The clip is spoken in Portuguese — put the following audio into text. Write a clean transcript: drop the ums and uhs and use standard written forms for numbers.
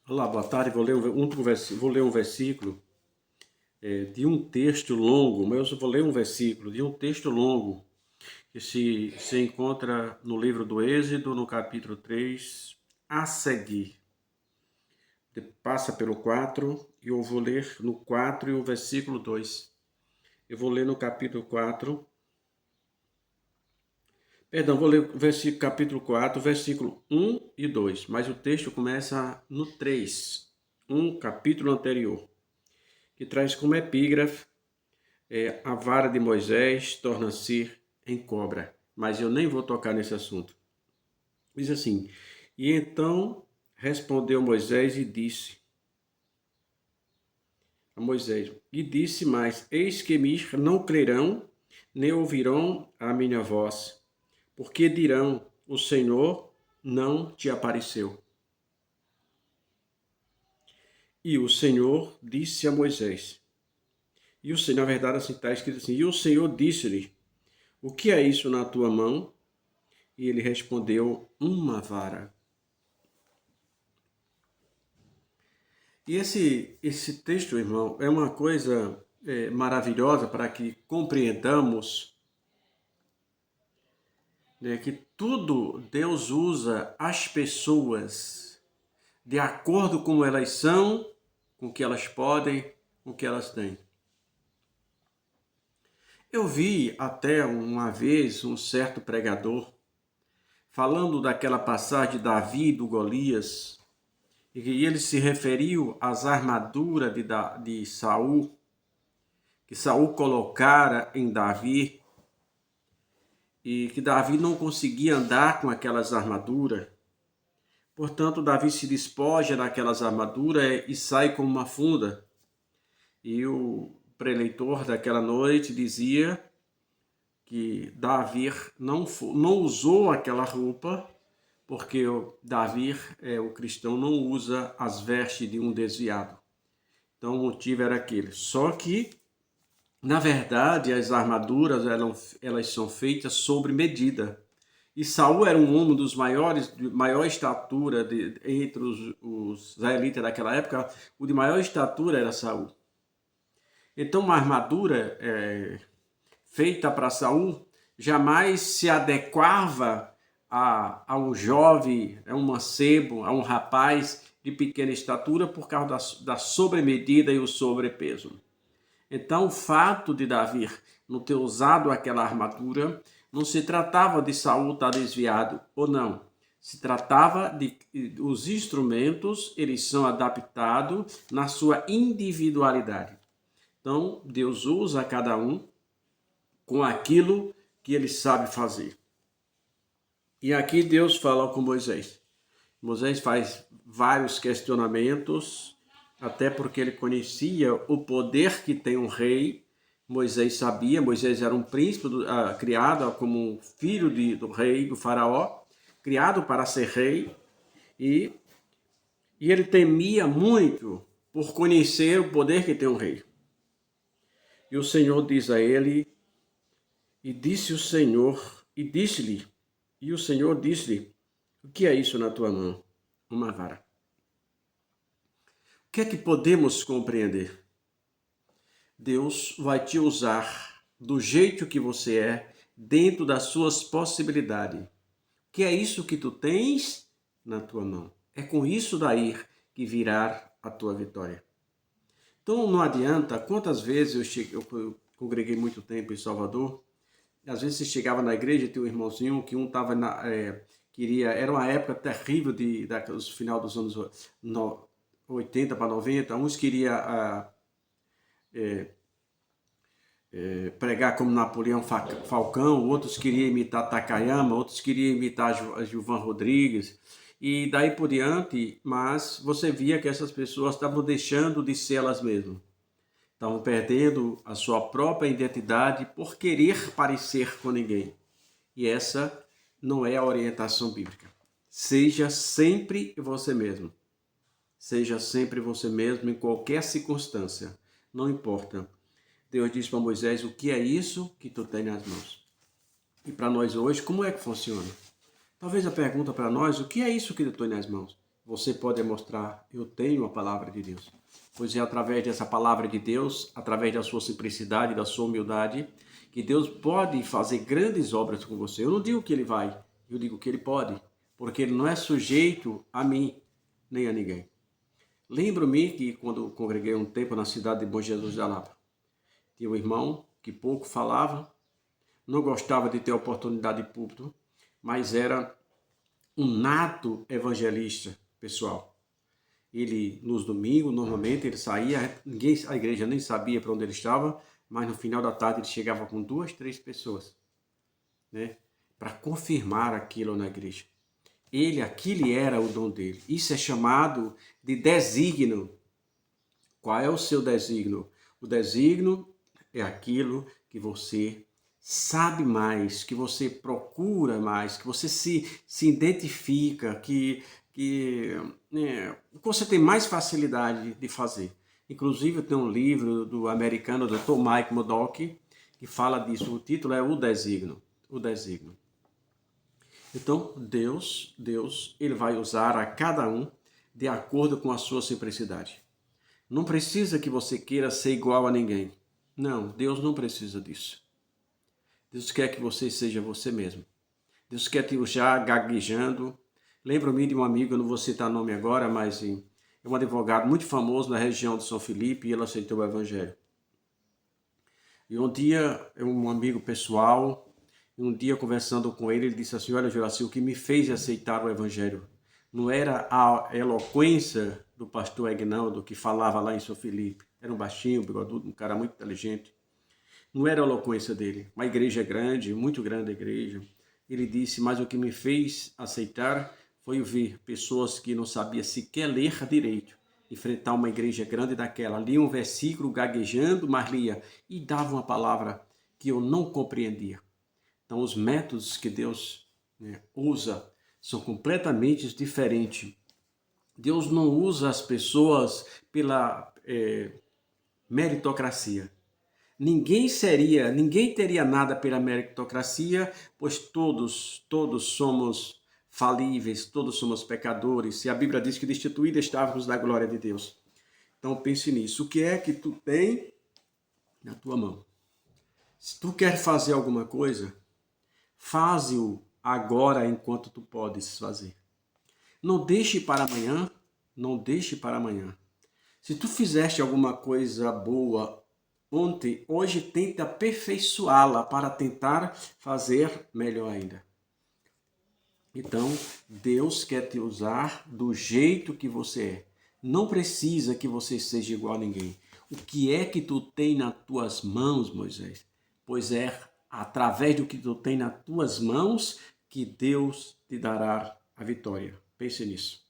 Olá, boa tarde. Vou ler um versículo de um texto longo, mas eu vou ler um versículo de um texto longo que se encontra no livro do Êxodo, no capítulo 3 a seguir. Passa pelo 4 e eu vou ler no 4 e o versículo 2. Eu vou ler no capítulo 4. Perdão, vou ler o capítulo 4, versículo 1 e 2, mas o texto começa no 3, um capítulo anterior, que traz como epígrafe a vara de Moisés torna-se em cobra. Mas eu nem vou tocar nesse assunto. Diz assim: E então respondeu Moisés e disse a Moisés, mais, eis que me não crerão, nem ouvirão a minha voz, porque dirão, o Senhor não te apareceu. E o Senhor disse a Moisés, na verdade assim está escrito assim, e o Senhor disse-lhe, o que é isso na tua mão? E ele respondeu, uma vara. E esse texto, irmão, é uma coisa maravilhosa para que compreendamos, né, que tudo Deus usa as pessoas de acordo com como elas são, com o que elas podem, com o que elas têm. Eu vi até uma vez um certo pregador falando daquela passagem de Davi e do Golias, e ele se referiu às armaduras de Saul, que Saul colocara em Davi, e que Davi não conseguia andar com aquelas armaduras. Portanto, Davi se despoja daquelas armaduras e sai com uma funda. E o preleitor daquela noite dizia que Davi não usou aquela roupa, porque Davi, o cristão, não usa as vestes de um desviado. Então o motivo era aquele. Só que, na verdade, as armaduras elas são feitas sobre medida. E Saul era um homem dos maiores, de maior estatura entre os israelitas daquela época. O de maior estatura era Saul. Então uma armadura feita para Saul jamais se adequava a um jovem, a um mancebo, a um rapaz de pequena estatura por causa da sobremedida e o sobrepeso. Então, o fato de Davi não ter usado aquela armadura não se tratava de Saul estar desviado ou não. Se tratava de os instrumentos, eles são adaptados na sua individualidade. Então, Deus usa cada um com aquilo que ele sabe fazer. E aqui Deus fala com Moisés. Moisés faz vários questionamentos, até porque ele conhecia o poder que tem um rei. Moisés sabia, Moisés era um príncipe criado como um filho do rei, do faraó, criado para ser rei, e ele temia muito por conhecer o poder que tem um rei. E o Senhor diz a ele, e disse-lhe, e o Senhor disse-lhe, o que é isso na tua mão? Uma vara. O que é que podemos compreender? Deus vai te usar do jeito que você é, dentro das suas possibilidades. O que é isso que tu tens na tua mão? É com isso daí que virá a tua vitória. Então não adianta, quantas vezes eu congreguei muito tempo em Salvador, às vezes você chegava na igreja e tinha um irmãozinho que um estava era uma época terrível dos final dos anos 80 para 90, uns queria pregar como Napoleão Falcão, outros queriam imitar Takayama, outros queriam imitar Gilvan Rodrigues, e daí por diante, mas você via que essas pessoas estavam deixando de ser elas mesmas. Estavam perdendo a sua própria identidade por querer parecer com ninguém. E essa não é a orientação bíblica. Seja sempre você mesmo. Seja sempre você mesmo em qualquer circunstância. Não importa. Deus disse para Moisés, o que é isso que tu tem nas mãos? E para nós hoje, como é que funciona? Talvez a pergunta para nós, o que é isso que tu tem nas mãos? você pode mostrar, eu tenho a palavra de Deus. Pois é através dessa palavra de Deus, através da sua simplicidade, da sua humildade, que Deus pode fazer grandes obras com você. Eu não digo que ele vai, eu digo que ele pode, porque ele não é sujeito a mim, nem a ninguém. Lembro-me que quando congreguei um tempo na cidade de Bom Jesus da Lapa, tinha um irmão que pouco falava, não gostava de ter oportunidade de púlpito, mas era um nato evangelista, pessoal. Ele, nos domingos, normalmente, ele saía, a igreja nem sabia para onde ele estava, mas no final da tarde ele chegava com 2, 3 pessoas, né, para confirmar aquilo na igreja. Aquele era o dom dele. Isso é chamado de desígnio. Qual é o seu desígnio? O desígnio é aquilo que você sabe mais, que você procura mais, que você se identifica, que você tem mais facilidade de fazer. Inclusive, tem um livro do americano, Dr. Mike Murdock, que fala disso. O título é O Desígnio. O Desígnio. Então, Deus, ele vai usar a cada um de acordo com a sua simplicidade. Não precisa que você queira ser igual a ninguém. Não, Deus não precisa disso. Deus quer que você seja você mesmo. Deus quer te usar gaguejando. Lembro-me de um amigo, eu não vou citar nome agora, mas é um advogado muito famoso na região de São Felipe e ele aceitou o evangelho. E um dia, um amigo pessoal, conversando com ele, ele disse assim, olha, Juraci, o que me fez aceitar o evangelho não era a eloquência do pastor Agnaldo, que falava lá em São Felipe. Era um baixinho, bigodudo, um cara muito inteligente. Não era a eloquência dele. Uma igreja grande, muito grande a igreja. Ele disse, mas o que me fez aceitar foi ver pessoas que não sabiam sequer ler direito, enfrentar uma igreja grande daquela, lia um versículo gaguejando, mas lia, e dava uma palavra que eu não compreendia. Então, os métodos que Deus usa são completamente diferentes. Deus não usa as pessoas pela meritocracia. Ninguém teria nada pela meritocracia, pois todos somos falíveis, todos somos pecadores. E a Bíblia diz que destituídos estávamos da glória de Deus. Então pense nisso. O que é que tu tem na tua mão? Se tu quer fazer alguma coisa, faze-o agora enquanto tu podes fazer. Não deixe para amanhã, não deixe para amanhã. Se tu fizeste alguma coisa boa ontem, hoje tenta aperfeiçoá-la para tentar fazer melhor ainda. Então, Deus quer te usar do jeito que você é. Não precisa que você seja igual a ninguém. O que é que tu tem nas tuas mãos, Moisés? Pois é através do que tu tem nas tuas mãos que Deus te dará a vitória. Pense nisso.